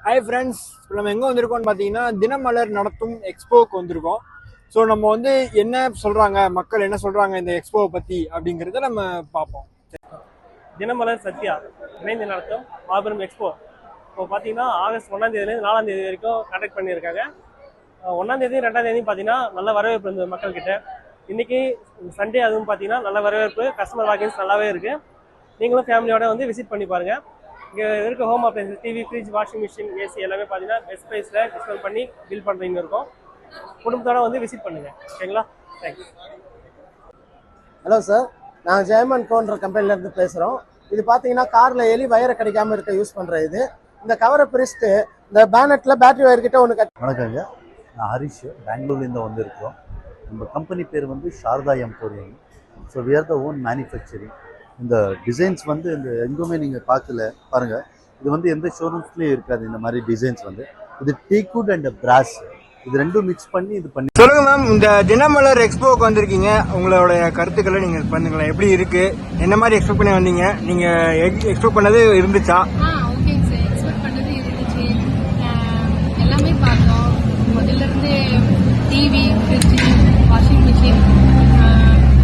Hi friends, இப்போ நம்ம எங்கே வந்திருக்கோம்னு பார்த்தீங்கன்னா தினமலர் நடத்தும் எக்ஸ்போவுக்கு வந்திருக்கோம். ஸோ நம்ம வந்து என்ன சொல்கிறாங்க, மக்கள் என்ன சொல்கிறாங்க இந்த எக்ஸ்போவை பற்றி அப்படிங்கிறத நம்ம பார்ப்போம். தினமலர் சத்யா இணைந்து நடத்தும் மாபெரும் எக்ஸ்போ இப்போ பார்த்தீங்கன்னா ஆகஸ்ட் 1ஆம் தேதியிலேருந்து 4ஆம் தேதி வரைக்கும் கண்டக்ட் பண்ணியிருக்காங்க. 1ஆம் தேதி 2ஆம் தேதி பார்த்தீங்கன்னா நல்ல வரவேற்பு இருந்தது மக்கள்கிட்ட. இன்னைக்கு சண்டே, அதுவும் பார்த்தீங்கன்னா நல்ல வரவேற்பு, கஸ்டமர் வாக்கிங்ஸ் நல்லாவே இருக்குது. நீங்களும் ஃபேமிலியோட வந்து விசிட் பண்ணி பாருங்கள். இங்கே இருக்க home appliances, TV, fridge, washing machine, AC எல்லாமே பார்த்தீங்கன்னா பெஸ்ட் ப்ரைஸில் டிஸ்கவுண்ட் பண்ணி பில் பண்ணுறீங்க இருக்கும். குடும்பத்தோட வந்து விசிட் பண்ணுங்கள். ஓகேங்களா? தேங்க்ஸ். ஹலோ சார், நாங்கள் ஜெயமன் கோன்ற கம்பெனிலேருந்து பேசுகிறோம். இது பார்த்தீங்கன்னா காரில் எலி வயரை கிடைக்காம இருக்க யூஸ் பண்ணுற இது. இந்த கவரை பிரிச்சுட்டு இந்த பேனட்டில் பேட்டரி வயர் கிட்ட ஒன்று வணக்கங்க, நான் ஹரிஷ், பெங்களூர்லேருந்து வந்திருக்கிறோம். நம்ம கம்பெனி பேர் வந்து Saradha emporium. So we are the own manufacturing. இந்த டிசைன்ஸ் வந்து இந்த எங்குமே நீங்கள் பார்க்கல பாருங்கள். இது வந்து எந்த ஷோரூம்ஸ்லேயும் இருக்காது இந்த மாதிரி டிசைன்ஸ் வந்து. இது டீக்வுட் அண்ட் பிராஸ், இது ரெண்டும் மிக்ஸ் பண்ணி இது பண்ணி. சொல்லுங்க மேம், இந்த தினமலர் எக்ஸ்போவுக்கு வந்திருக்கீங்க, உங்களோட கருத்துக்களை நீங்கள் பண்ணுங்களேன். எப்படி இருக்கு, என்ன மாதிரி எக்ஸ்பெக்ட் பண்ணி வந்தீங்க, நீங்க எக்ஸ்பெக்ட் பண்ணது இருந்துச்சா? ஓகேங்க சார், எக்ஸ்பெக்ட் பண்ணது இருந்துச்சு. எல்லாமே பார்த்தோம். முதல்ல இருந்து TV, fridge, washing machine,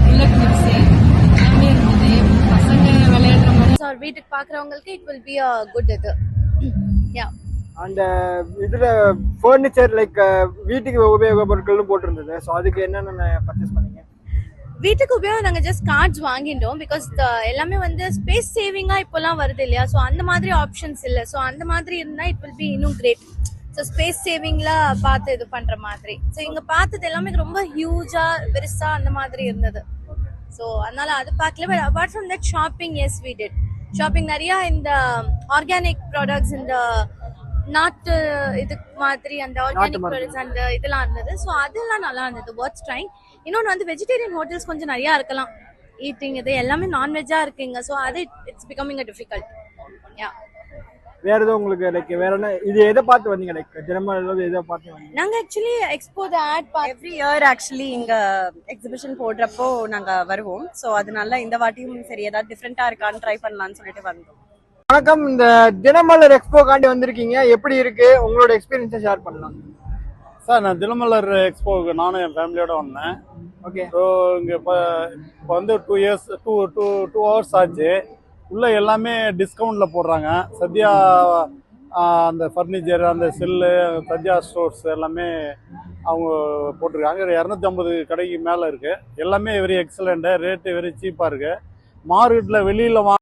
bullet mix எல்லாமே இருந்தது. பசங்க விளையாடுற மாதிரி வீட்டுக்கு பார்க்குறவங்களுக்கு it will be a good இது. யா, அந்த இதுல ஃபர்னிச்சர் லைக் வீட்டுக்கு உபயோக பொருட்கள்னு போட்டிருந்தது. ஸோ அதுக்கு என்னென்ன பர்ச்சேஸ் பண்ணீங்க? வீட்டுக்கு உபயோகம் நாங்கள் ஜஸ்ட் கார்ட்ஸ் வாங்கிட்டோம். பிகாஸ் எல்லாமே வந்து ஸ்பேஸ் சேவிங்காக இப்போலாம் வருது இல்லையா? ஸோ அந்த மாதிரி ஆப்ஷன்ஸ் இல்லை. ஸோ அந்த மாதிரி இருந்தால் இட் வில் பி இன்னும் கிரேட். ஸோ ஸ்பேஸ் சேவிங்கில் பார்த்து இது பண்ணுற மாதிரி. ஸோ இங்கே பார்த்தது எல்லாமே ரொம்ப ஹியூஜாக பெருசாக அந்த மாதிரி இருந்தது. ஸோ அதனால அது பார்க்கல. But apart from that shopping, yes we did shopping. நிறையா இந்த ஆர்கானிக் ப்ராடக்ட்ஸ், இந்த நாட்டு இது மாதிரி அந்த ஆர்கானிக் ப்ராடக்ட்ஸ் அந்த இதெல்லாம் இருந்தது. ஸோ அதெல்லாம் நல்லா இருந்தது, வாட்ஸ் ட்ரைங். இன்னொன்று வந்து வெஜிடேரியன் ஹோட்டல்ஸ் கொஞ்சம் நிறையா இருக்கலாம் ஈட்டிங். இது எல்லாமே நான்வெஜ்ஜாக இருக்குங்க. ஸோ அது இட்ஸ் பிகமிங் அ டிஃபிகல்ட். யா, வேற ஏதோ உங்களுக்கு லைக் வேற என்ன, இது எதை பார்த்து வந்தீங்க? லைக் தினமலர் எதை பார்த்து வந்தீங்க? நாங்கள் actually expo at every year actually இங்கே எக்ஸிபிஷன் போடுறப்போ நாங்கள் வருவோம். ஸோ அதனால இந்த வாட்டியும் சரி ஏதாவது டிஃப்ரெண்ட்டாக இருக்கான்னு ட்ரை பண்ணலான்னு சொல்லிட்டு வந்தோம். வணக்கம், இந்த தினமலர் எக்ஸ்போக்காண்டி வந்திருக்கீங்க, எப்படி இருக்கு, உங்களோட எக்ஸ்பீரியன்ஸை ஷேர் பண்ணலாம் சார். நான் தினமலர் எக்ஸ்போவுக்கு நானும் என் ஃபேமிலியோட வந்தேன். ஓகே. ஸோ இங்கே இப்போ வந்து 2 ஹவர்ஸ் ஆச்சு. உள்ளே எல்லாமே டிஸ்கவுண்டில் போடுறாங்க. சத்யா அந்த ஃபர்னிச்சர், அந்த செல்லு, சத்யா ஸ்டோர்ஸ் எல்லாமே அவங்க போட்டிருக்காங்க. 250 கடைக்கு மேலே இருக்குது. எல்லாமே வெரி எக்ஸலண்ட்டு, ரேட்டு வெரி சீப்பாக இருக்குது. மார்க்கெட்டில் வெளியில்